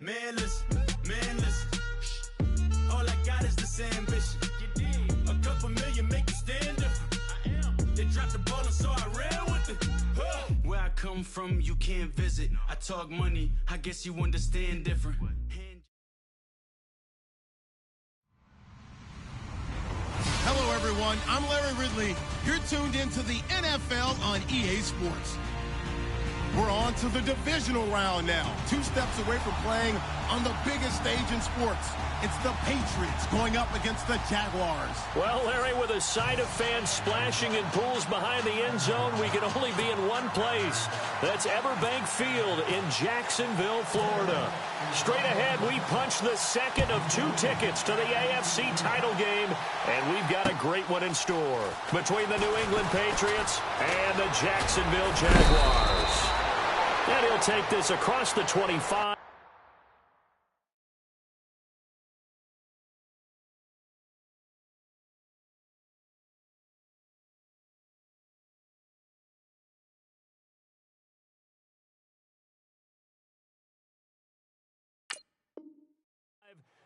Man, listen. All I got is this ambition. A couple million make you stand different. They dropped the ball and so I ran with it. Where I come from, you can't visit. I talk money, I guess you understand different. Hello, everyone. I'm Larry Ridley. You're tuned into the NFL on EA Sports. We're on to the divisional round now. 2 steps away from playing on the biggest stage in sports. It's the Patriots going up against the Jaguars. Well, Larry, with a sight of fans splashing in pools behind the end zone, we can only be in one place. That's Everbank Field in Jacksonville, Florida. Straight ahead, we punch the second of 2 tickets to the AFC title game, and we've got a great one in store between the New England Patriots and the Jacksonville Jaguars. And he'll take this across the 25.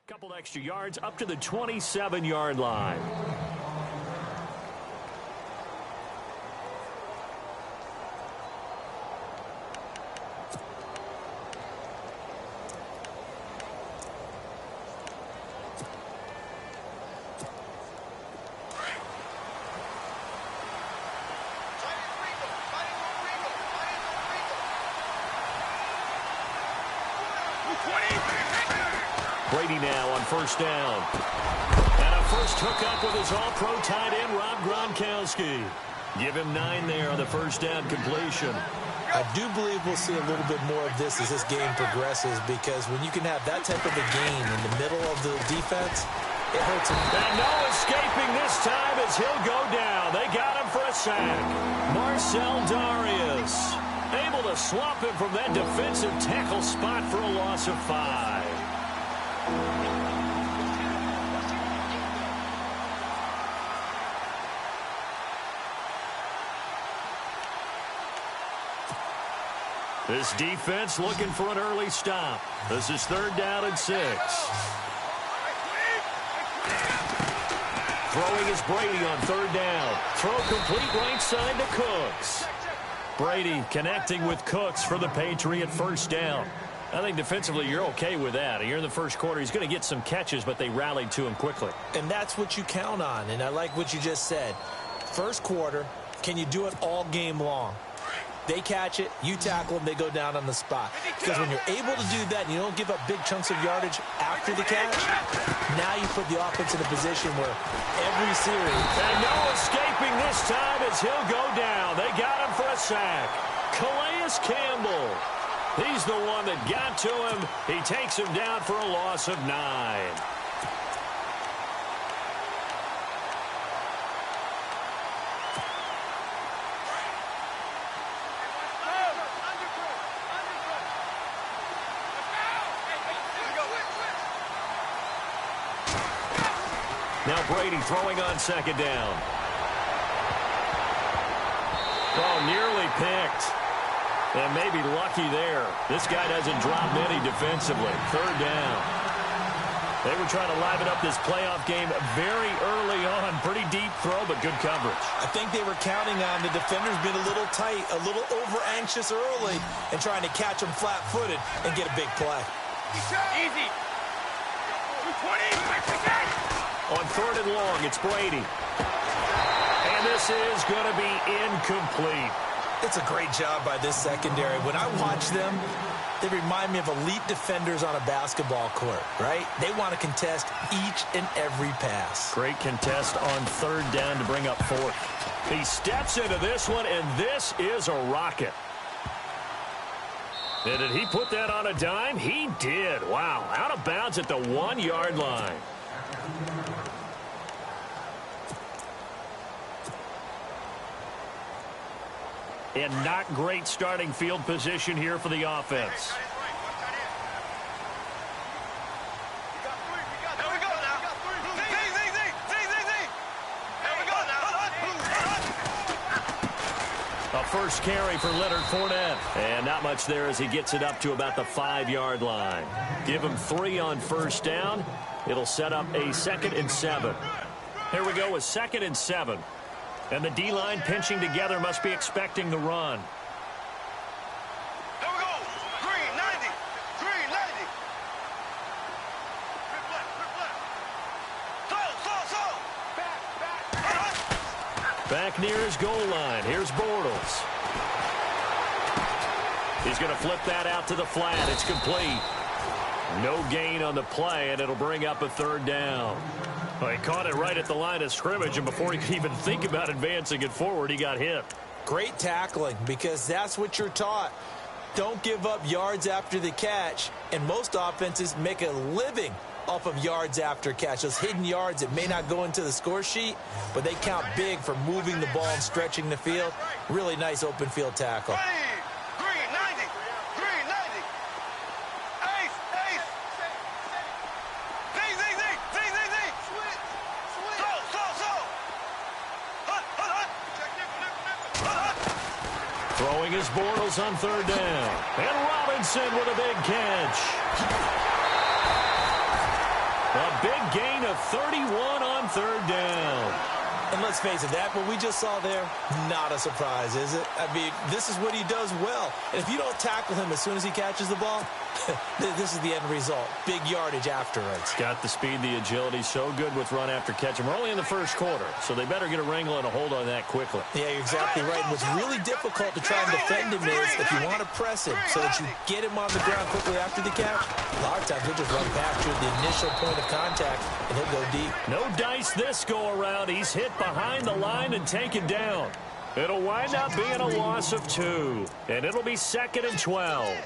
Couple extra yards up to the 27-yard line. Brady now on first down. And a first hookup with his all-pro tight end, Rob Gronkowski. Give him 9 there on the first down completion. I do believe we'll see a little bit more of this as this game progresses, because when you can have that type of a game in the middle of the defense, it hurts him. And no escaping this time as he'll go down. They got him for a sack. Marcel Darius able to swap him from that defensive tackle spot for a loss of 5. This defense looking for an early stop. This is 3rd down and 6. Throwing is Brady on 3rd down. Throw complete right side to Cooks. Brady connecting with Cooks for the Patriot first down. I think defensively you're okay with that. Here in the first quarter, he's going to get some catches, but they rallied to him quickly. And that's what you count on, and I like what you just said. First quarter, can you do it all game long? They catch it, you tackle them, they go down on the spot. Because when you're able to do that and you don't give up big chunks of yardage after the catch, now you put the offense in a position where every series... And no escaping this time as he'll go down. They got him for a sack. Calais Campbell. He's the one that got to him. He takes him down for a loss of 9. Now Brady throwing on 2nd down. Oh, nearly picked. And maybe lucky there. This guy doesn't drop many defensively. 3rd down. They were trying to liven up this playoff game very early on. Pretty deep throw, but good coverage. I think they were counting on the defenders being a little tight, a little over-anxious early, and trying to catch them flat-footed and get a big play. Easy. 220. On 3rd and long, it's Brady. And this is going to be incomplete. It's a great job by this secondary. When I watch them, they remind me of elite defenders on a basketball court, right? They want to contest each and every pass. Great contest on 3rd down to bring up 4th. He steps into this one, and this is a rocket. And did he put that on a dime? He did. Wow, out of bounds at the 1-yard line. And not great starting field position here for the offense. A first carry for Leonard Fournette. And not much there as he gets it up to about the 5-yard line. Give him 3 on first down. It'll set up a 2nd and 7. Here we go with 2nd and 7. And the D-line pinching together must be expecting the run. Here we go. Green 90. Green 90. Back near his goal line. Here's Bortles. He's going to flip that out to the flat. It's complete. No gain on the play, and it'll bring up a 3rd down. Well, he caught it right at the line of scrimmage, and before he could even think about advancing it forward, he got hit. Great tackling, because that's what you're taught. Don't give up yards after the catch, and most offenses make a living off of yards after catch. Those hidden yards that may not go into the score sheet, but they count big for moving the ball and stretching the field. Really nice open field tackle. Green 90. Green 90. Ace. Ace. Z. So. Throwing his Bortles on 3rd down. And Robinson with a big catch. A big gain of 31 on 3rd down. And let's face it, that what we just saw there, not a surprise, is it? I mean, this is what he does well. And if you don't tackle him as soon as he catches the ball, this is the end result. Big yardage afterwards. Got the speed, the agility, so good with run after catch. And we're only in the 1st quarter, so they better get a wrangle and a hold on that quickly. Yeah, you're exactly right. And what's really difficult to try and defend him is if you want to press him so that you get him on the ground quickly after the catch, a lot of times he'll just run past you at the initial point of contact, and he'll go deep. No dice this go-around. He's hit behind the line and taken down. It'll wind up being a loss of 2, and it'll be 2nd and 12.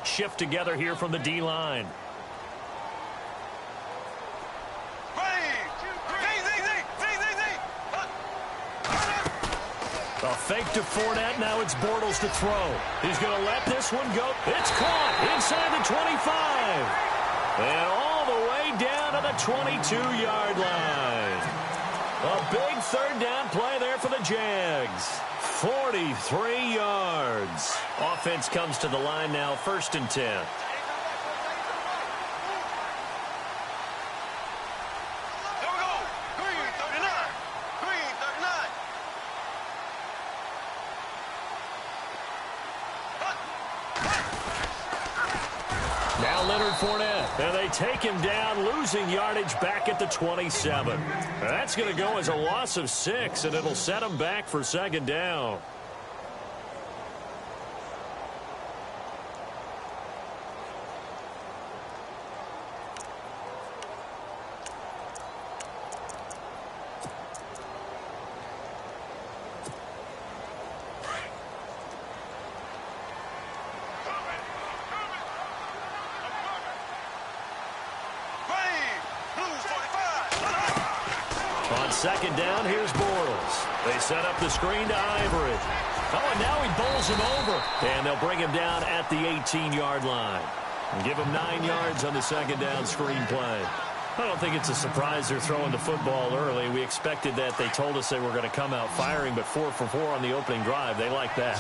Shift together here from the D-line. A fake to Fournette. Now it's Bortles to throw. He's going to let this one go. It's caught inside the 25. And all the way down to the 22-yard line. A big 3rd down play there for the Jags. 43 yards. Offense comes to the line now, 1st and 10. Now Leonard Fournette, and they take him down, losing yardage back at the 27. That's going to go as a loss of 6, and it'll set him back for 2nd down. On 2nd down, here's Bortles. They set up the screen to Ivory. Oh, and now he bowls him over. And they'll bring him down at the 18-yard line. And give him 9 yards on the 2nd down screen play. I don't think it's a surprise they're throwing the football early. We expected that. They told us they were going to come out firing, but 4 for 4 on the opening drive. They like that.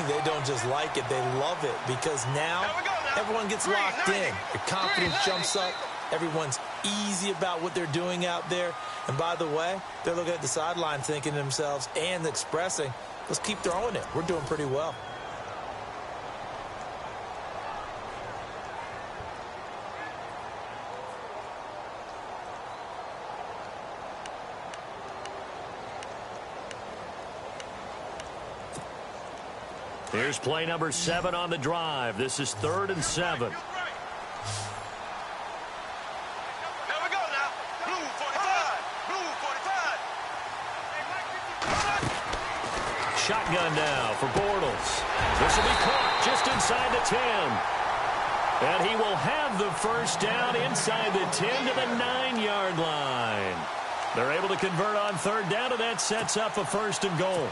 They don't just like it, they love it, because now everyone gets locked in. Your confidence jumps up. Everyone's easy about what they're doing out there. And by the way, they're looking at the sideline thinking to themselves and expressing, let's keep throwing it. We're doing pretty well. Here's play number 7 on the drive. This is 3rd and 7. Shotgun now for Bortles. This will be caught just inside the 10. And he will have the 1st down inside the 10 to the 9-yard line. They're able to convert on third down, and that sets up a first and goal.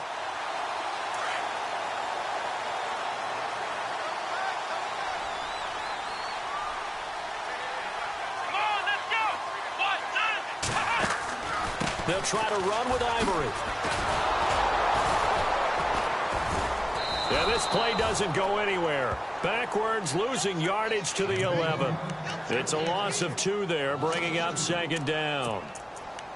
They'll try to run with Ivory. Yeah, this play doesn't go anywhere. Backwards, losing yardage to the 11. It's a loss of 2 there, bringing up second down.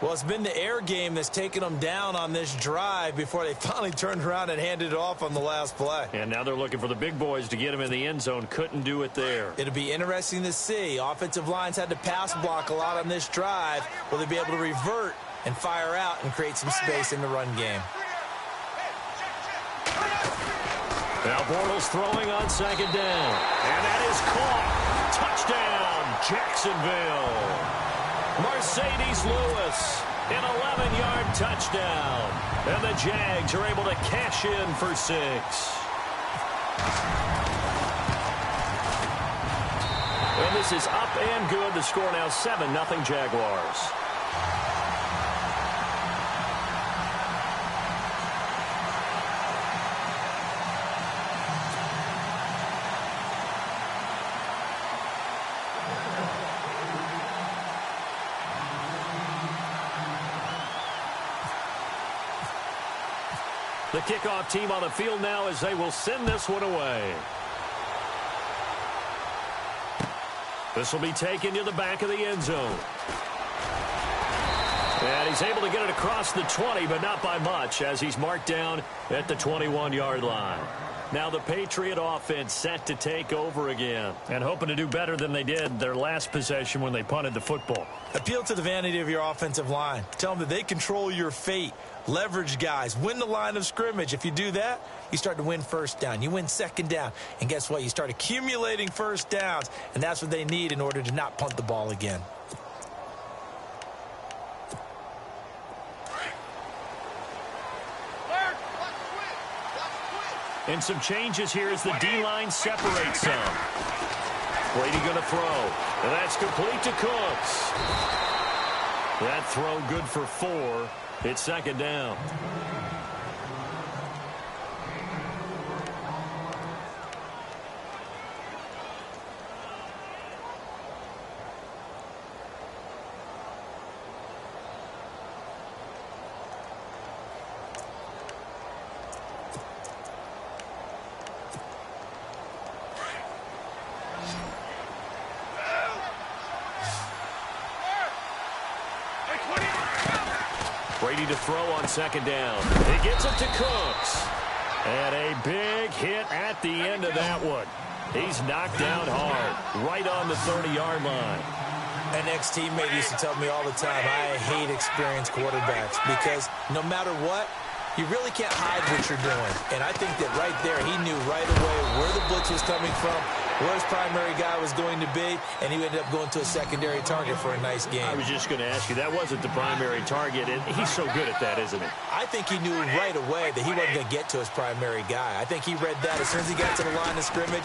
Well, it's been the air game that's taken them down on this drive before they finally turned around and handed it off on the last play. And now they're looking for the big boys to get him in the end zone. Couldn't do it there. It'll be interesting to see. Offensive lines had to pass block a lot on this drive. Will they be able to revert and fire out and create some space in the run game? Now Bortles throwing on second down. And that is caught. Touchdown, Jacksonville. Mercedes Lewis, an 11-yard touchdown. And the Jags are able to cash in for 6. And this is up and good. The score now 7-0 Jaguars. The kickoff team on the field now as they will send this one away. This will be taken to the back of the end zone. And he's able to get it across the 20, but not by much, as he's marked down at the 21-yard line. Now the Patriot offense set to take over again and hoping to do better than they did their last possession when they punted the football. Appeal to the vanity of your offensive line. Tell them that they control your fate. Leverage guys. Win the line of scrimmage. If you do that, you start to win first down. You win second down. And guess what? You start accumulating first downs. And that's what they need in order to not punt the ball again. And some changes here as the D-line separates some. Brady going to throw. And that's complete to Cooks. That throw good for 4. It's second down. Brady to throw on second down. He gets it to Cooks. And a big hit at the end of that one. He's knocked down hard, right on the 30-yard line. An ex-teammate used to tell me all the time, I hate experienced quarterbacks because no matter what, you really can't hide what you're doing. And I think that right there, he knew right away where the blitz was coming from, where his primary guy was going to be, and he ended up going to a secondary target for a nice game. I was just going to ask you, that wasn't the primary target, and he's so good at that, isn't he? I think he knew right away that he wasn't going to get to his primary guy. I think he read that as soon as he got to the line of scrimmage,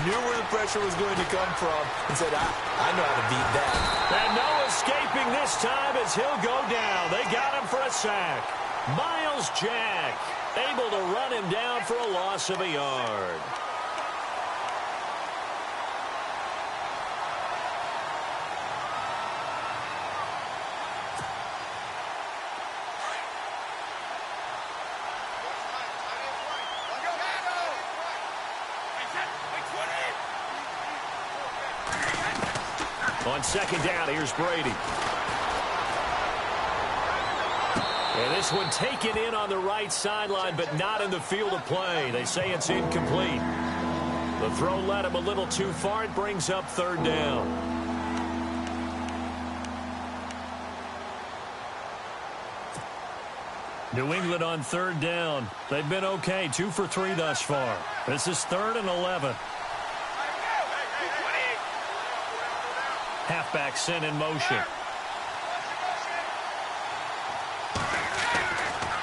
knew where the pressure was going to come from, and said, I know how to beat that. And no escaping this time as he'll go down. They got him for a sack. Miles Jack able to run him down for a loss of a yard. On second down, here's Brady. And this one taken in on the right sideline, but not in the field of play. They say it's incomplete. The throw led him a little too far. It brings up third down. New England on third down. They've been okay, 2 for 3 thus far. This is 3rd and 11. Halfback sent in motion.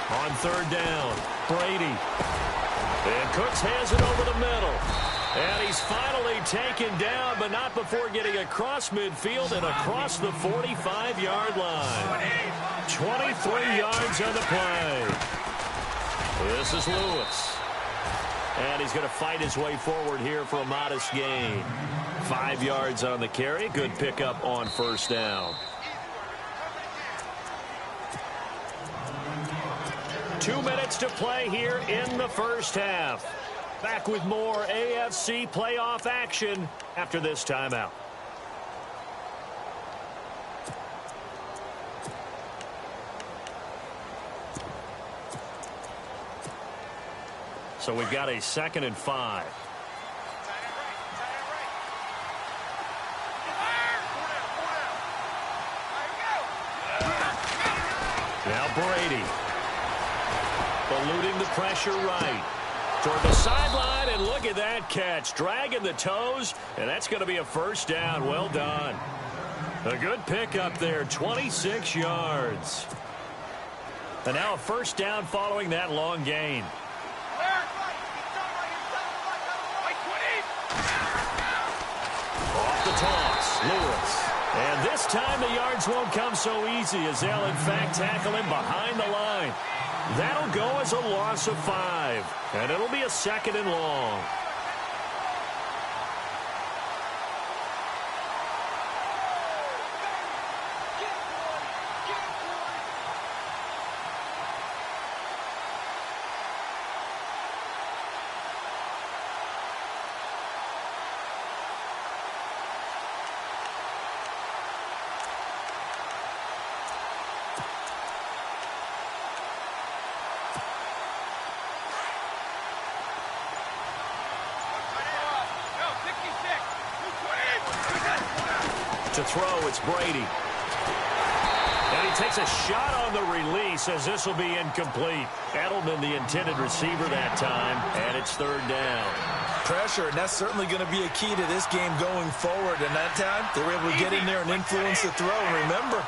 On third down, Brady. And Cooks has it over the middle. And he's finally taken down, but not before getting across midfield and across the 45-yard line. 23 yards on the play. This is Lewis. And he's going to fight his way forward here for a modest gain. 5 yards on the carry. Good pickup on first down. 2 minutes to play here in the first half. Back with more AFC playoff action after this timeout. So we've got a 2nd and 5. Now Brady. Eluding the pressure right. Toward the sideline, and look at that catch. Dragging the toes, and that's going to be a first down. Well done. A good pickup there, 26 yards. And now a first down following that long gain. Off the toss, Lewis. And this time the yards won't come so easy as they'll, in fact, tackle him behind the line. That'll go as a loss of 5, and it'll be a 2nd and long. To throw, it's Brady. And he takes a shot on the release as this will be incomplete. Edelman, the intended receiver that time, and it's 3rd down. Pressure, and that's certainly going to be a key to this game going forward. And that time, they were able to get in there and influence the throw. And remember,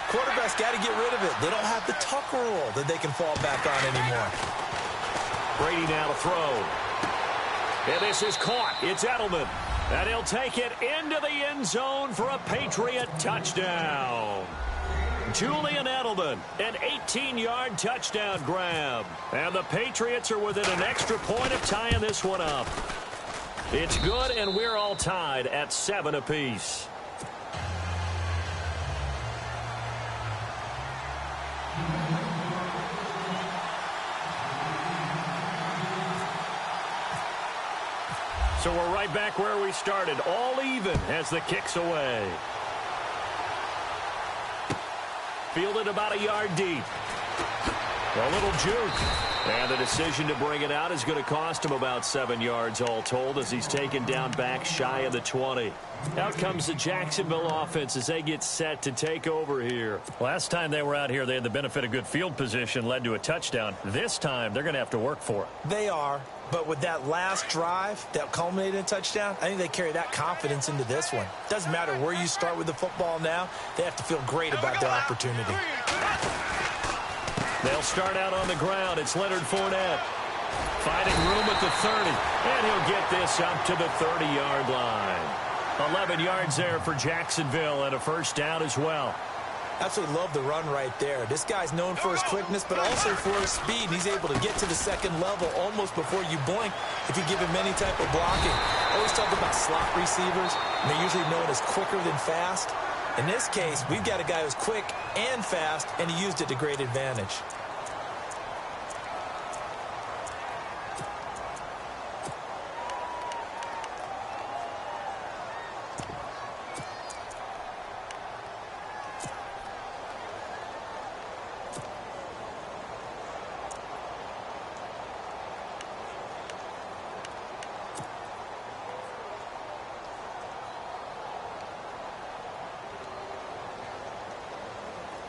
quarterbacks got to get rid of it. They don't have the Tucker rule that they can fall back on anymore. Brady now to throw. And this is caught. It's Edelman. And he'll take it into the end zone for a Patriot touchdown. Julian Edelman, an 18-yard touchdown grab. And the Patriots are within an extra point of tying this one up. It's good, and we're all tied at 7 apiece. So we're right back where we started, all even as the kick's away. Fielded about a yard deep. A little juke. And the decision to bring it out is going to cost him about 7 yards all told as he's taken down back shy of the 20. Out comes the Jacksonville offense as they get set to take over here. Last time they were out here, they had the benefit of good field position, led to a touchdown. This time, they're going to have to work for it. They are. But with that last drive that culminated in a touchdown, I think they carry that confidence into this one. Doesn't matter where you start with the football now, they have to feel great about their opportunity. They'll start out on the ground. It's Leonard Fournette. Finding room at the 30. And he'll get this up to the 30-yard line. 11 yards there for Jacksonville and a first down as well. Absolutely love the run right there. This guy's known for his quickness, but also for his speed. He's able to get to the second level almost before you blink if you give him any type of blocking. I always talk about slot receivers, and they're usually known as quicker than fast. In this case, we've got a guy who's quick and fast, and he used it to great advantage.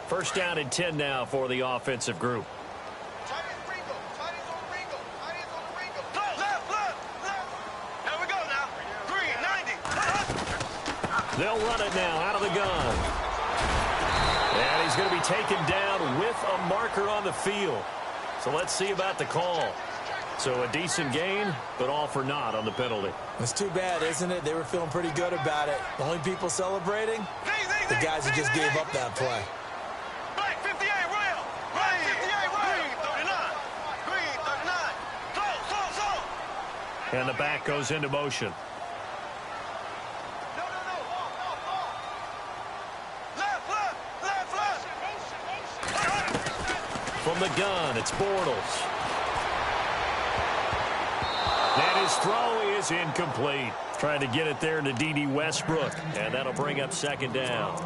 First down and 10 now for the offensive group. They'll run it now out of the gun. And he's going to be taken down with a marker on the field. So let's see about the call. So a decent gain, but all for naught on the penalty. It's too bad, isn't it? They were feeling pretty good about it. The only people celebrating, the guys who just gave up that play. Black 58, rail. Black 58, rail. Green 39. Slow. And the back goes into motion. From the gun, it's Bortles. And his throw is incomplete. Trying to get it there to D.D. Westbrook. And that'll bring up second down.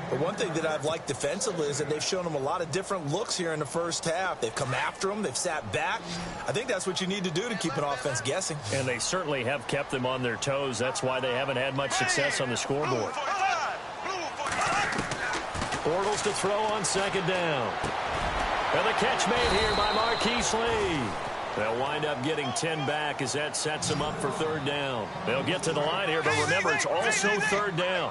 But one thing that I've liked defensively is that they've shown them a lot of different looks here in the first half. They've come after them. They've sat back. I think that's what you need to do to keep an offense guessing. And they certainly have kept them on their toes. That's why they haven't had much success on the scoreboard. Bortles to throw on second down. And the catch made here by Marquise Lee. They'll wind up getting 10 back as that sets them up for third down. They'll get to the line here, but remember, it's also third down.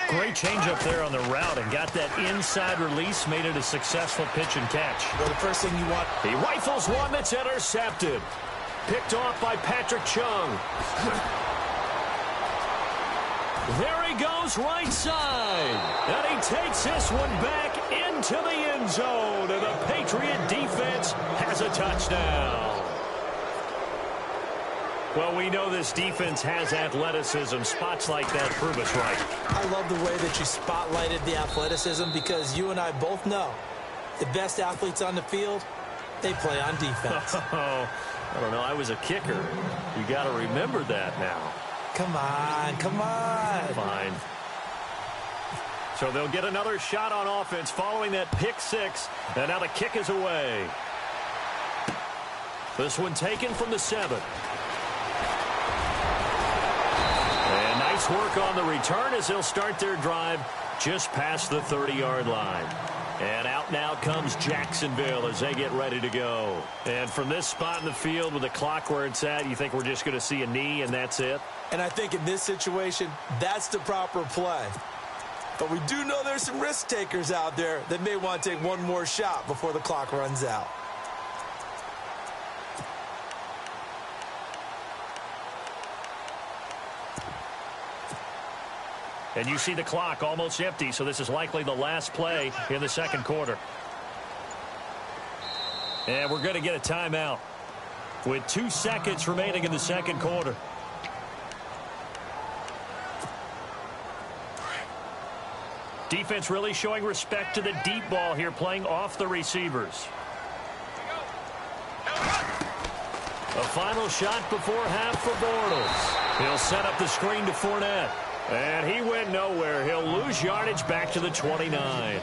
Great change up there on the route and got that inside release, made it a successful pitch and catch. Well, the first thing you want... He rifles one that's intercepted. Picked off by Patrick Chung. There he goes right side. And he takes this one back into the end zone. And the Patriot defense has a touchdown. Well, we know this defense has athleticism. Spots like that prove us right. I love the way that you spotlighted the athleticism because you and I both know the best athletes on the field, they play on defense. Oh, I don't know. I was a kicker. You got to remember that now. Come on, come on. Fine. So they'll get another shot on offense following that pick six. And now the kick is away. This one taken from the 7. And nice work on the return as they'll start their drive just past the 30-yard line. And out now comes Jacksonville as they get ready to go. And from this spot in the field with the clock where it's at, you think we're just going to see a knee and that's it? And I think in this situation, that's the proper play. But we do know there's some risk takers out there that may want to take one more shot before the clock runs out. And you see the clock almost empty, so this is likely the last play in the second quarter. And we're going to get a timeout with 2 seconds remaining in the second quarter. Defense really showing respect to the deep ball here, playing off the receivers. A final shot before half for Bortles. He'll set up the screen to Fournette. And he went nowhere. He'll lose yardage back to the 29.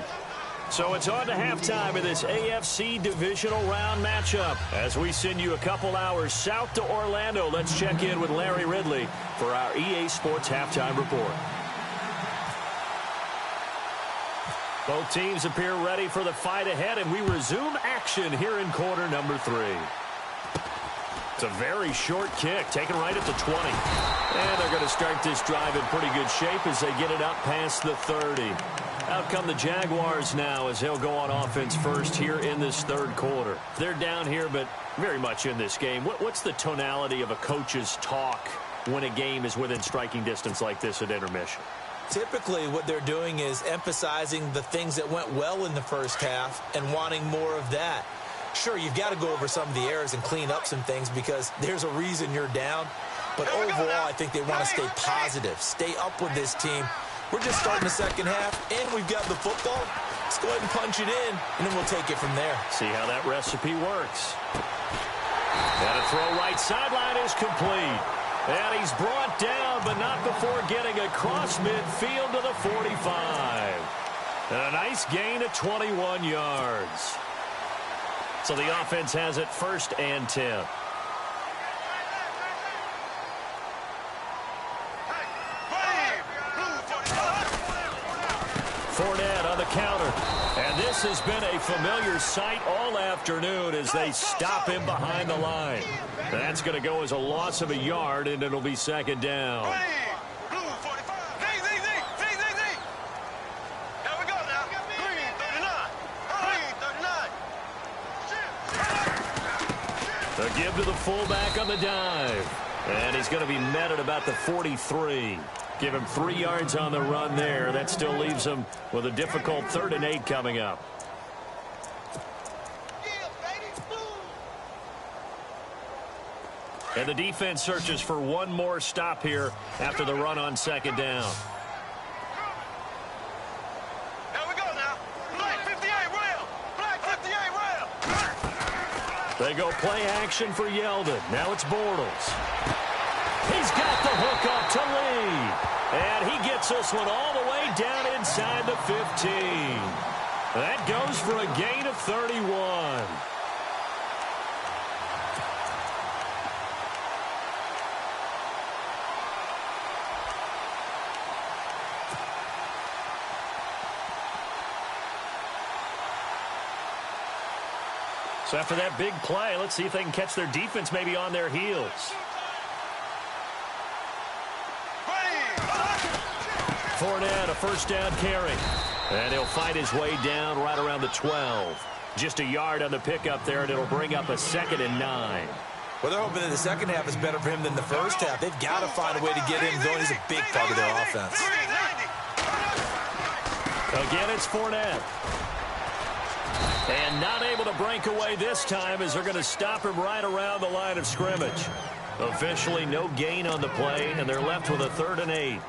So it's on to halftime of this AFC divisional round matchup. As we send you a couple hours south to Orlando, let's check in with Larry Ridley for our EA Sports Halftime Report. Both teams appear ready for the fight ahead, and we resume action here in quarter number 3. It's a very short kick, taken right at the 20. And they're going to start this drive in pretty good shape as they get it up past the 30. Out come the Jaguars now as they'll go on offense first here in this third quarter. They're down here, but very much in this game. What's the tonality of a coach's talk when a game is within striking distance like this at intermission? Typically, what they're doing is emphasizing the things that went well in the first half and wanting more of that. Sure, you've got to go over some of the errors and clean up some things because there's a reason you're down. But overall, I think they want to stay positive, stay up with this team. We're just starting the second half, and we've got the football. Let's go ahead and punch it in, and then we'll take it from there. See how that recipe works. And a throw right sideline is complete. And he's brought down, but not before getting across midfield to the 45. And a nice gain of 21 yards. So the offense has it 1st and 10. Fournette on the counter. And this has been a familiar sight all afternoon as they stop him behind the line. That's going to go as a loss of a yard, and it'll be second down. A give to the fullback on the dive. And he's going to be met at about the 43. Give him 3 yards on the run there. That still leaves him with a difficult 3rd and 8 coming up. And the defense searches for one more stop here after the run on 2nd down. There we go now. Black 58 rail. Black 58 rail. They go play action for Yeldon. Now it's Bortles. He's got the hook up to Lee. And he gets this one all the way down inside the 15. That goes for a gain of 31. So after that big play, let's see if they can catch their defense maybe on their heels. Fournette, a 1st down carry. And he'll fight his way down right around the 12. Just a yard on the pickup there, and it'll bring up a 2nd and 9. Well, they're hoping that the second half is better for him than the first half. They've got to find a way to get him going. He's a big part of their offense. Again, it's Fournette. And not able to break away this time as they're going to stop him right around the line of scrimmage. Officially no gain on the play, and they're left with a 3rd and 8.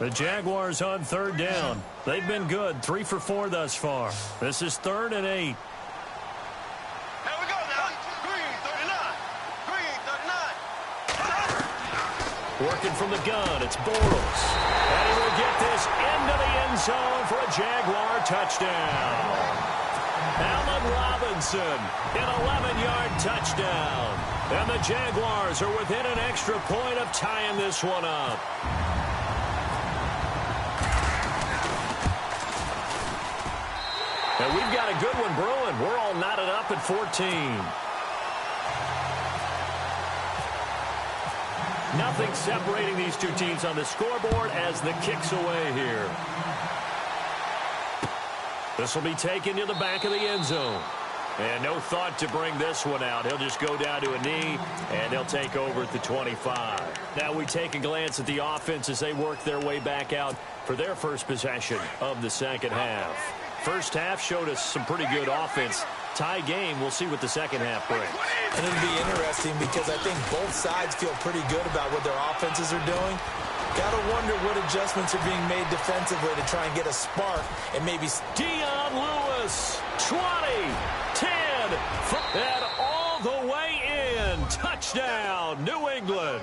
The Jaguars on 3rd down. They've been good, 3 for 4 thus far. This is 3rd and 8. Here we go now. Green 39. Green 39. Working from the gun, it's Bortles. And he will get this into the end zone for a Jaguar touchdown. Allen Robinson, an 11-yard touchdown. And the Jaguars are within an extra point of tying this one up. And we've got a good one brewing. We're all knotted up at 14. Nothing separating these two teams on the scoreboard as the kick's away here. This will be taken to the back of the end zone. And no thought to bring this one out. He'll just go down to a knee, and they'll take over at the 25. Now we take a glance at the offense as they work their way back out for their first possession of the 2nd half. First half showed us some pretty good offense. Tie game, we'll see what the 2nd half brings. And it'll be interesting because I think both sides feel pretty good about what their offenses are doing. Got to wonder what adjustments are being made defensively to try and get a spark and maybe... Dion Lewis, 20, 10, and all the way in. Touchdown, New England.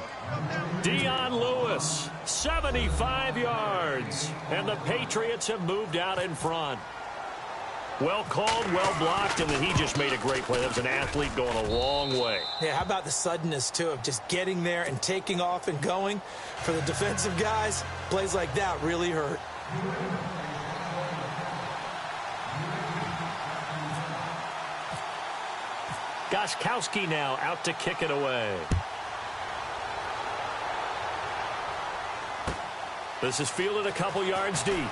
Dion Lewis, 75 yards. And the Patriots have moved out in front. Well called, well blocked, and then he just made a great play. That was an athlete going a long way. Yeah, how about the suddenness, too, of just getting there and taking off and going? For the defensive guys, plays like that really hurt. Gostkowski now out to kick it away. This is fielded a couple yards deep.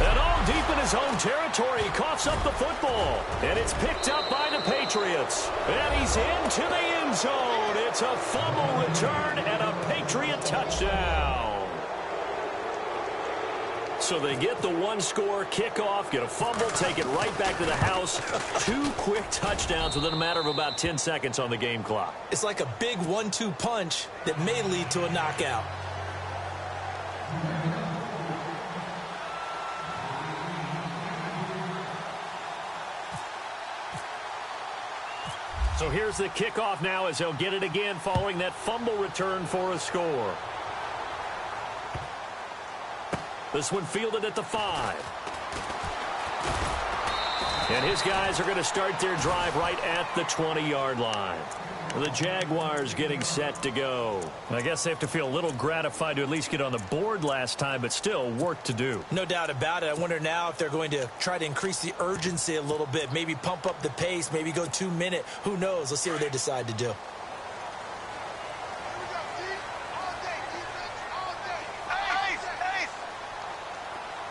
And all deep in his own territory, he coughs up the football. And it's picked up by the Patriots. And he's into the end zone. It's a fumble return and a Patriot touchdown. So they get the one-score kickoff, get a fumble, take it right back to the house. 2 quick touchdowns within a matter of about 10 seconds on the game clock. It's like a big 1-2 punch that may lead to a knockout. So here's the kickoff now as they'll get it again following that fumble return for a score. This one fielded at the 5. And his guys are going to start their drive right at the 20-yard line. The Jaguars getting set to go. I guess they have to feel a little gratified to at least get on the board last time, but still work to do. No doubt about it. I wonder now if they're going to try to increase the urgency a little bit, maybe pump up the pace, maybe go 2-minute. Who knows? Let's see what they decide to do.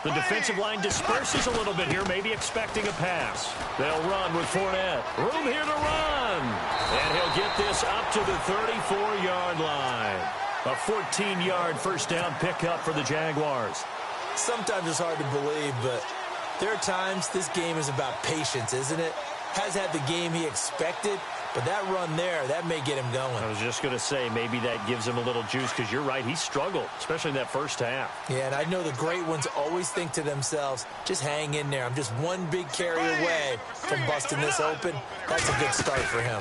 The defensive line disperses a little bit here, maybe expecting a pass. They'll run with Fournette. Room here to run. And he'll get this up to the 34-yard line. A 14-yard first down pickup for the Jaguars. Sometimes it's hard to believe, but there are times this game is about patience, isn't it? Has had the game he expected, but that run there, that may get him going. I was just going to say, maybe that gives him a little juice, because you're right, he struggled, especially in that first half. Yeah, and I know the great ones always think to themselves, just hang in there. I'm just one big carry away from busting this open. That's a good start for him.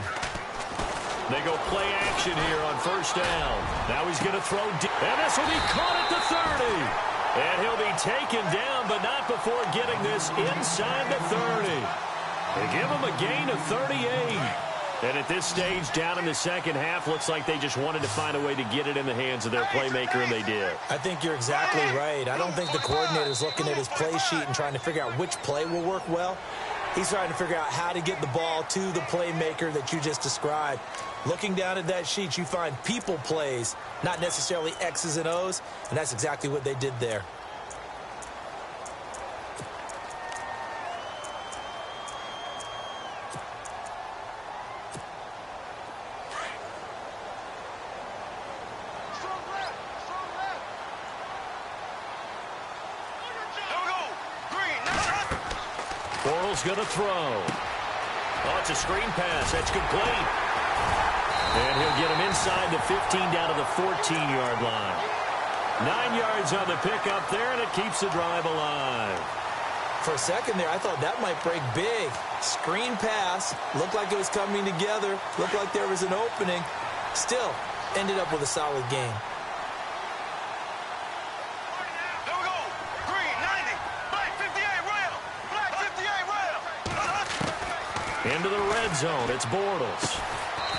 They go play action here on first down. Now he's going to throw deep, and this will be caught at the 30. And he'll be taken down, but not before getting this inside the 30. They give him a gain of 38. And at this stage, down in the second half, looks like they just wanted to find a way to get it in the hands of their playmaker, and they did. I think you're exactly right. I don't think the coordinator's looking at his play sheet and trying to figure out which play will work well. He's trying to figure out how to get the ball to the playmaker that you just described. Looking down at that sheet, you find people plays, not necessarily X's and O's, and that's exactly what they did there. Bortles going to throw. Oh, it's a screen pass. That's complete. And he'll get him inside the 15 down to the 14-yard line. 9 yards on the pickup there, and it keeps the drive alive. For a second there, I thought that might break big. Screen pass. Looked like it was coming together. Looked like there was an opening. Still, ended up with a solid game. Into the red zone, it's Bortles.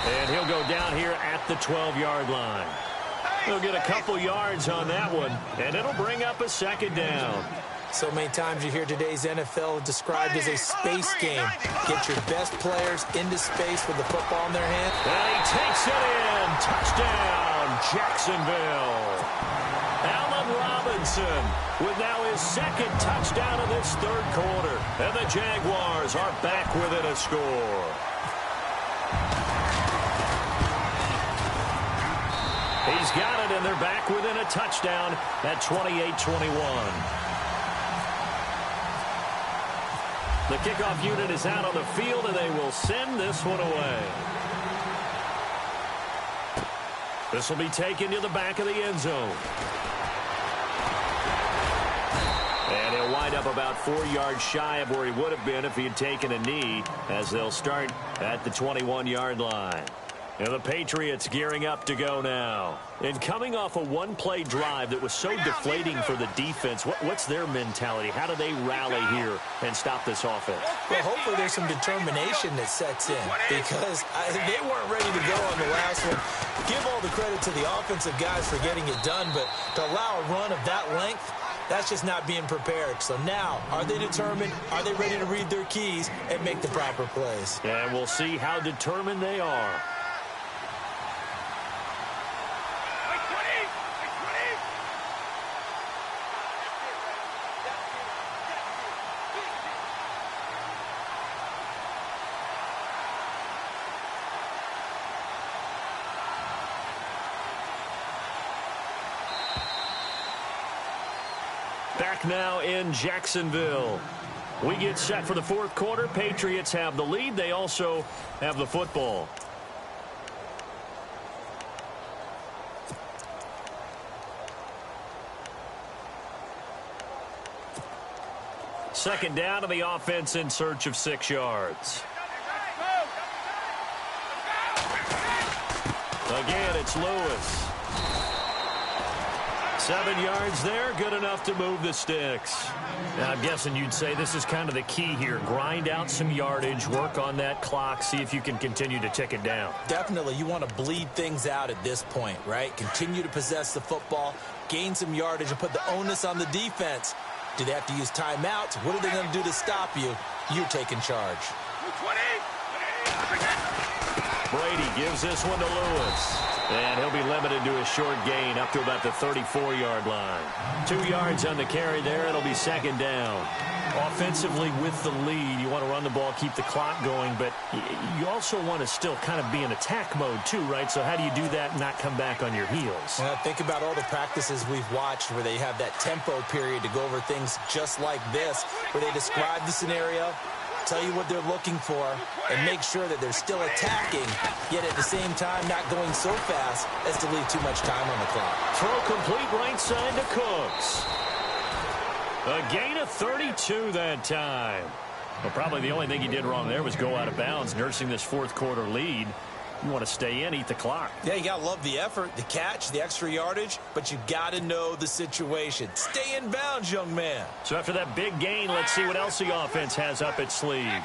And he'll go down here at the 12-yard line. He'll get a couple yards on that one, and it'll bring up a second down. So many times you hear today's NFL described as a space game. Get your best players into space with the football in their hand. And he takes it in. Touchdown, Jacksonville. Allen Robinson with now his second touchdown of this third quarter. And the Jaguars are back within a score. He's got it, and they're back within a touchdown at 28-21. The kickoff unit is out on the field, and they will send this one away. This will be taken to the back of the end zone. And he'll wind up about 4 yards shy of where he would have been if he had taken a knee, as they'll start at the 21-yard line. And the Patriots gearing up to go now. And coming off a one-play drive that was so deflating for the defense, what's their mentality? How do they rally here and stop this offense? Well, hopefully there's some determination that sets in, because they weren't ready to go on the last one. Give all the credit to the offensive guys for getting it done, but to allow a run of that length, that's just not being prepared. So now, are they determined? Are they ready to read their keys and make the proper plays? And we'll see how determined they are. Back now in Jacksonville. We get set for the fourth quarter. Patriots have the lead. They also have the football. Second down to the offense in search of 6 yards. Again, it's Lewis. 7 yards there, good enough to move the sticks. Now, I'm guessing you'd say this is kind of the key here. Grind out some yardage, work on that clock, see if you can continue to tick it down. Definitely, you want to bleed things out at this point, right? Continue to possess the football, gain some yardage, and put the onus on the defense. Do they have to use timeouts? What are they going to do to stop you? You're taking charge. Brady gives this one to Lewis. And he'll be limited to a short gain up to about the 34-yard line. 2 yards on the carry there. It'll be second down. Offensively with the lead, you want to run the ball, keep the clock going, but you also want to still kind of be in attack mode too, right? So how do you do that and not come back on your heels? Think about all the practices we've watched where they have that tempo period to go over things just like this, where they describe the scenario, tell you what they're looking for, and make sure that they're still attacking, yet at the same time not going so fast as to leave too much time on the clock. Throw complete right side to Cooks. A gain of 32 that time. Well, probably the only thing he did wrong there was go out of bounds, nursing this fourth quarter lead. You want to stay in, eat the clock. Yeah, you got to love the effort, the catch, the extra yardage, but you got to know the situation. Stay in bounds, young man. So after that big gain, let's see what else the offense has up its sleeve. Let's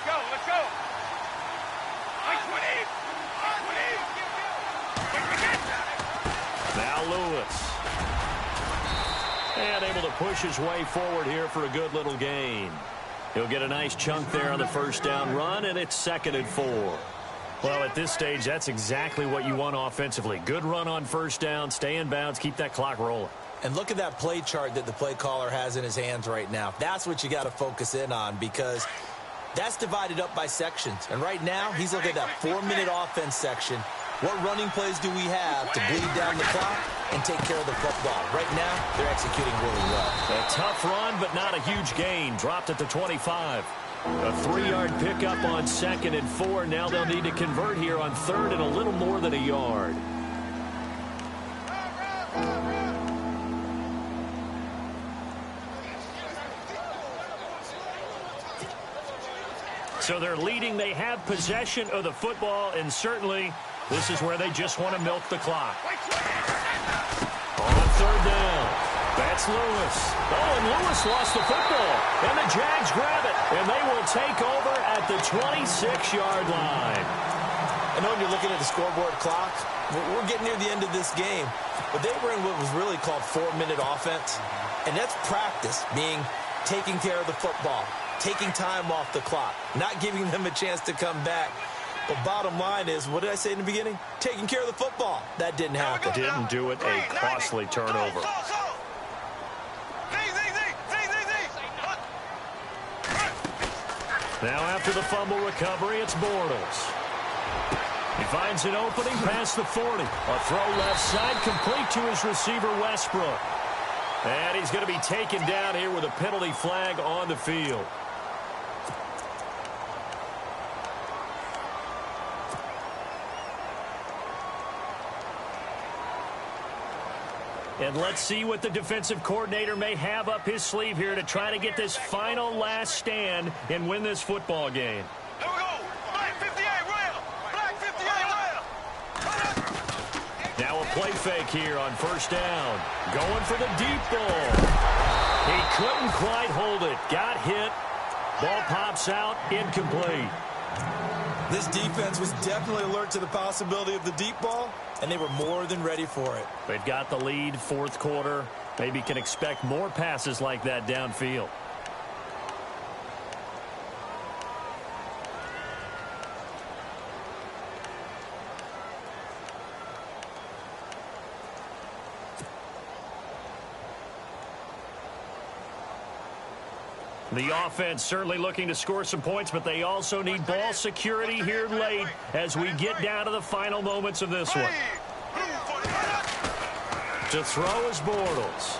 go, let's go. Now Lewis. And able to push his way forward here for a good little gain. He'll get a nice chunk there on the first down run, and it's 2nd and 4. Well, at this stage, that's exactly what you want offensively. Good run on first down, stay in bounds, keep that clock rolling. And look at that play chart that the play caller has in his hands right now. That's what you got to focus in on, because that's divided up by sections. And right now, he's looking at that 4-minute offense section. What running plays do we have to bleed down the clock and take care of the football? Right now, they're executing really well. A tough run, but not a huge gain. Dropped at the 25. A 3-yard pickup on 2nd and 4. Now they'll need to convert here on 3rd and a little more than a yard. So they're leading. They have possession of the football, and certainly this is where they just want to milk the clock. On 3rd down, that's Lewis. Oh, and Lewis lost the football, and the Jags grab it, and they will take over at the 26-yard line. I know when you're looking at the scoreboard clock, we're getting near the end of this game, but they were in what was really called 4-minute offense, and that's practice, meaning taking care of the football, taking time off the clock, not giving them a chance to come back. But bottom line is, what did I say in the beginning? Taking care of the football. That didn't happen. Didn't do it. A costly turnover. Now after the fumble recovery, it's Bortles. He finds an opening past the 40. A throw left side, complete to his receiver, Westbrook. And he's going to be taken down here with a penalty flag on the field. And let's see what the defensive coordinator may have up his sleeve here to try to get this final last stand and win this football game. Here we go. Black 58, rail. Black 58, rail. Now a play fake here on first down. Going for the deep ball. He couldn't quite hold it. Got hit. Ball pops out. Incomplete. This defense was definitely alert to the possibility of the deep ball, and they were more than ready for it. They've got the lead, fourth quarter. Maybe can expect more passes like that downfield. The offense certainly looking to score some points, but they also need ball security here late as we get down to the final moments of this one. To throw is Bortles.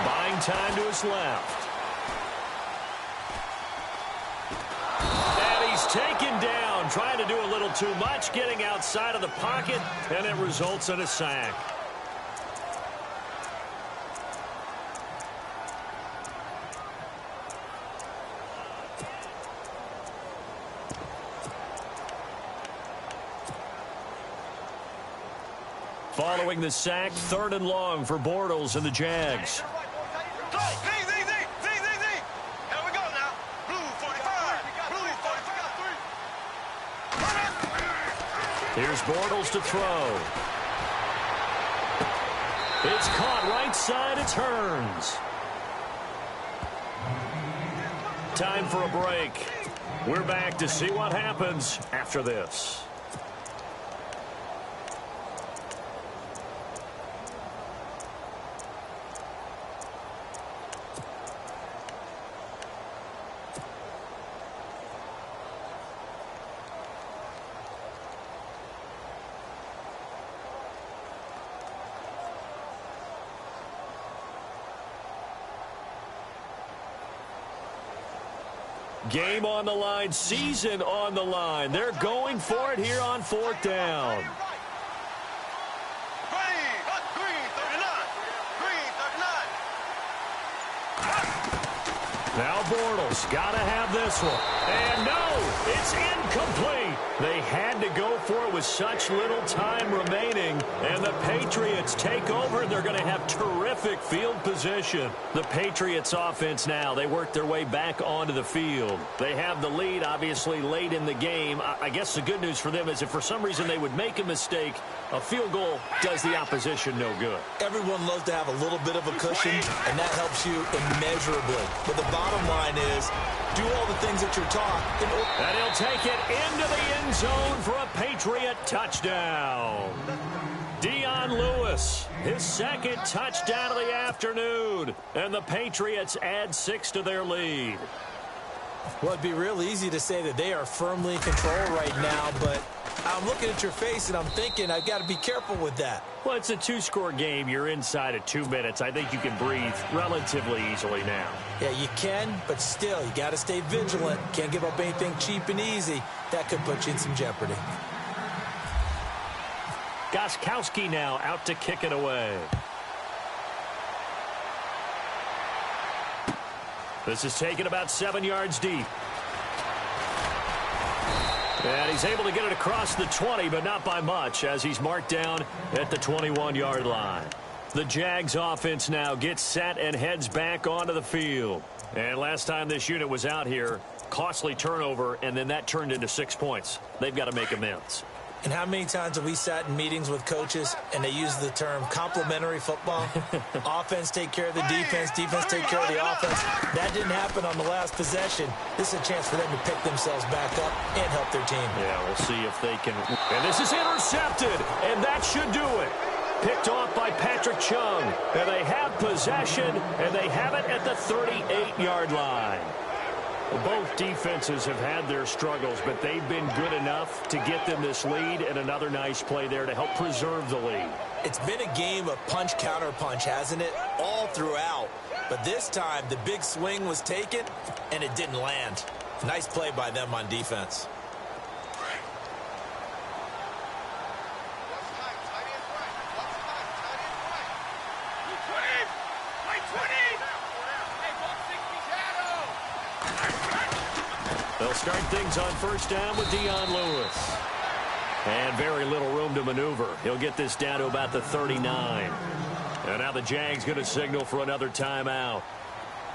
Buying time to his left. And he's taken down, trying to do a little too much, getting outside of the pocket, and it results in a sack. Following the sack, 3rd and long for Bortles and the Jags. Here we go now. Blue 45. Blue 45. Here's Bortles to throw. It's caught right side. It turns. Time for a break. We're back to see what happens after this. Game on the line, season on the line. They're going for it here on 4th down. Now Bortles got to have this one. And no, it's incomplete. They had to go for it with such little time remaining. And the Patriots take over. They're going to have terrific field position. The Patriots offense now, they work their way back onto the field. They have the lead, obviously, late in the game. I guess the good news for them is if for some reason they would make a mistake, a field goal does the opposition no good. Everyone loves to have a little bit of a cushion, and that helps you immeasurably. But the bottom line is, do all the things that you're taught. And he'll take it into the end zone for a Patriot touchdown. Dion Lewis, his second touchdown of the afternoon. And the Patriots add 6 to their lead. Well, it'd be real easy to say that they are firmly in control right now, but I'm looking at your face and I'm thinking I've got to be careful with that. Well, it's a 2-score game. You're inside of 2 minutes. I think you can breathe relatively easily now. Yeah, you can, but still, you got to stay vigilant. Can't give up anything cheap and easy. That could put you in some jeopardy. Gostkowski now out to kick it away. This is taken about 7 yards deep. And he's able to get it across the 20, but not by much, as he's marked down at the 21-yard line. The Jags offense now gets set and heads back onto the field. And last time this unit was out here, costly turnover, and then that turned into 6 points. They've got to make amends. And how many times have we sat in meetings with coaches and they use the term complementary football? Offense take care of the defense, defense take care of the offense. That didn't happen on the last possession. This is a chance for them to pick themselves back up and help their team. Yeah, we'll see if they can. And this is intercepted, and that should do it. Picked off by Patrick Chung. And they have possession, and they have it at the 38-yard line. Both defenses have had their struggles, but they've been good enough to get them this lead, and another nice play there to help preserve the lead. It's been a game of punch-counter-punch, hasn't it? All throughout. But this time, the big swing was taken, and it didn't land. Nice play by them on defense. They'll start things on 1st down with Dion Lewis. And very little room to maneuver. He'll get this down to about the 39. And now the Jags going to signal for another timeout.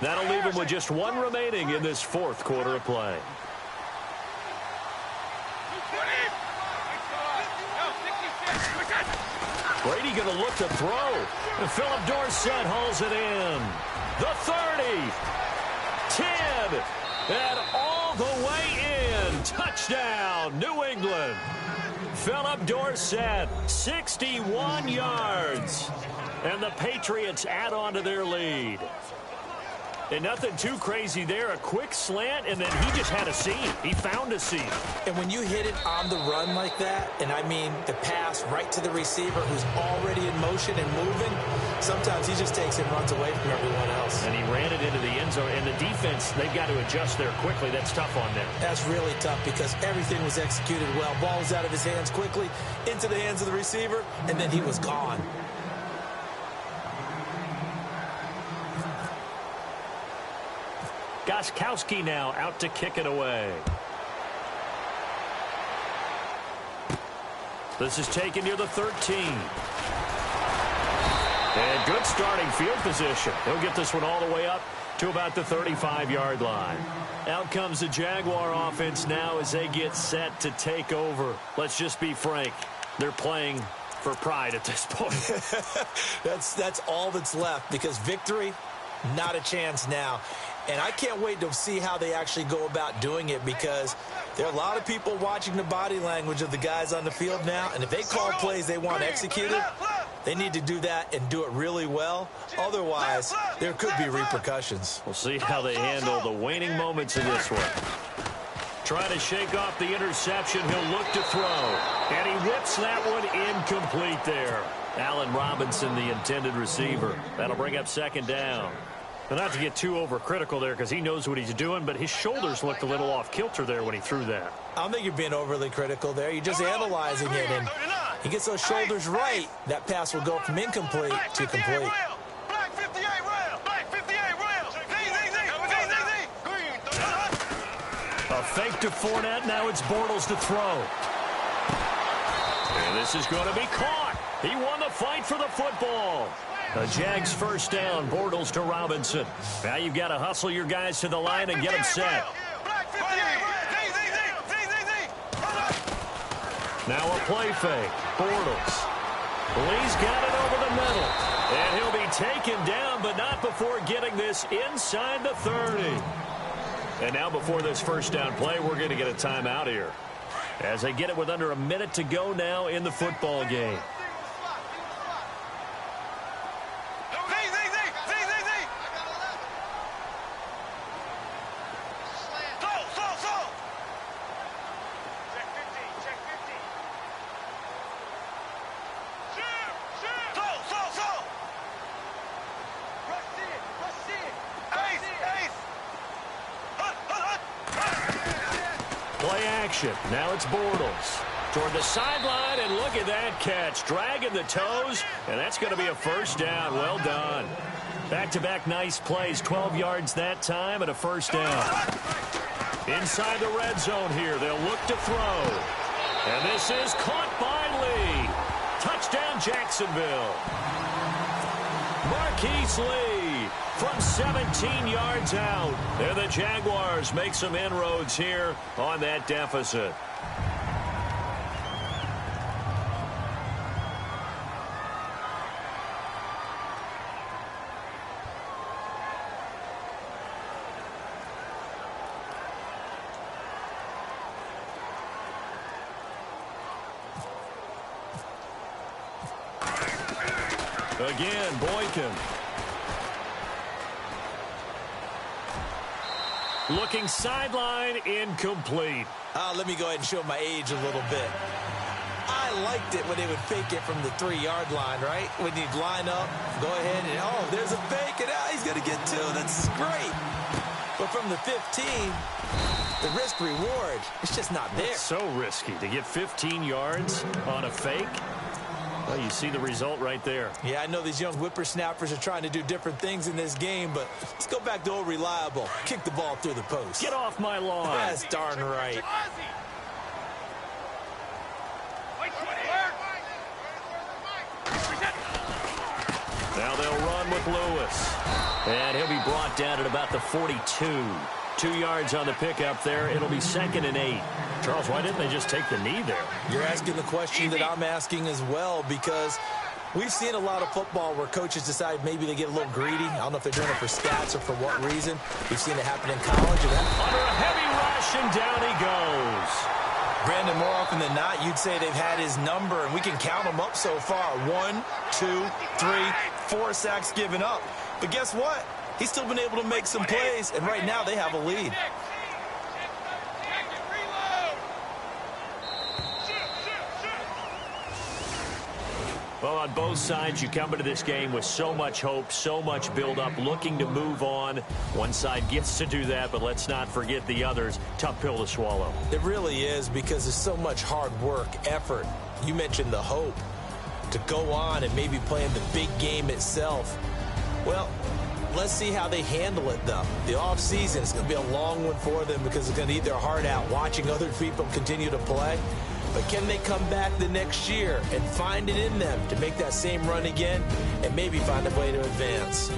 That'll leave them with just 1 remaining in this 4th quarter of play. Brady going to look to throw. And Philip Dorsett hauls it in. The 30. 10. And all the way in. Touchdown, New England. Philip Dorsett, 61 yards. And the Patriots add on to their lead. And nothing too crazy there. A quick slant, and then he just had a seam. He found a seam. And when you hit it on the run like that, and I mean the pass right to the receiver who's already in motion and moving, sometimes he just takes it and runs away from everyone else. And he ran it into the end zone. And the defense, they've got to adjust there quickly. That's tough on them. That's really tough because everything was executed well. Ball was out of his hands quickly, into the hands of the receiver, and then he was gone. Gostkowski now out to kick it away. This is taken near the 13. And good starting field position. He'll get this one all the way up to about the 35-yard line. Out comes the Jaguar offense now as they get set to take over. Let's just be frank. They're playing for pride at this point. That's all that's left because victory, not a chance now. And I can't wait to see how they actually go about doing it, because there are a lot of people watching the body language of the guys on the field now, and if they call plays they want executed, they need to do that and do it really well. Otherwise, there could be repercussions. We'll see how they handle the waning moments in this one. Trying to shake off the interception. He'll look to throw. And he whips that one incomplete there. Allen Robinson, the intended receiver. That'll bring up second down. But not to get too overcritical there, because he knows what he's doing, but his shoulders looked a little off kilter there when he threw that. I don't think you're being overly critical there. You're just analyzing it, and he gets those shoulders right. That pass will go from incomplete to complete. Black 58 rail. Black 58 rail. A fake to Fournette. Now it's Bortles to throw. And this is going to be caught. He won the fight for the football. The Jags first down. Bortles to Robinson. Now you've got to hustle your guys to the line and get them set. Now a play fake. Bortles. Lee's got it over the middle. And he'll be taken down, but not before getting this inside the 30. And now before this first down play, we're going to get a timeout here, as they get it with under a minute to go now in the football game. Now it's Bortles toward the sideline, and look at that catch. Dragging the toes, and that's going to be a first down. Well done. Back-to-back nice plays. 12 yards that time and a first down. Inside the red zone here. They'll look to throw. And this is caught by Lee. Touchdown, Jacksonville. Marquise Lee from 17 yards out. And the Jaguars make some inroads here on that deficit. Again, Boykin. Looking sideline, incomplete. Let me go ahead and show my age a little bit. I liked it when they would fake it from the 3-yard line, right? When you'd line up, go ahead and, oh, there's a fake, and he's going to get 2. That's great. But from the 15, the risk-reward, it's just not there. It's so risky to get 15 yards on a fake. Well, you see the result right there. Yeah, I know these young whippersnappers are trying to do different things in this game, but let's go back to old reliable. Kick the ball through the post. Get off my lawn. That's darn right. Now they'll run with Lewis. And he'll be brought down at about the 42. 2 yards on the pickup there. It'll be 2nd and 8. Charles, why didn't they just take the knee there? You're asking the question that I'm asking as well, because we've seen a lot of football where coaches decide maybe they get a little greedy. I don't know if they're doing it for stats or for what reason. We've seen it happen in college. Under a heavy rush, and down he goes. Brandon, more often than not, you'd say they've had his number, and we can count them up so far. 1, 2, 3, 4 sacks given up. But guess what? He's still been able to make some plays, and right now they have a lead. Well, on both sides, you come into this game with so much hope, so much build-up, looking to move on. One side gets to do that, but let's not forget the others. Tough pill to swallow. It really is, because there's so much hard work, effort. You mentioned the hope to go on and maybe play in the big game itself. Well, let's see how they handle it, though. The offseason is going to be a long one for them, because it's going to eat their heart out watching other people continue to play. But can they come back the next year and find it in them to make that same run again and maybe find a way to advance?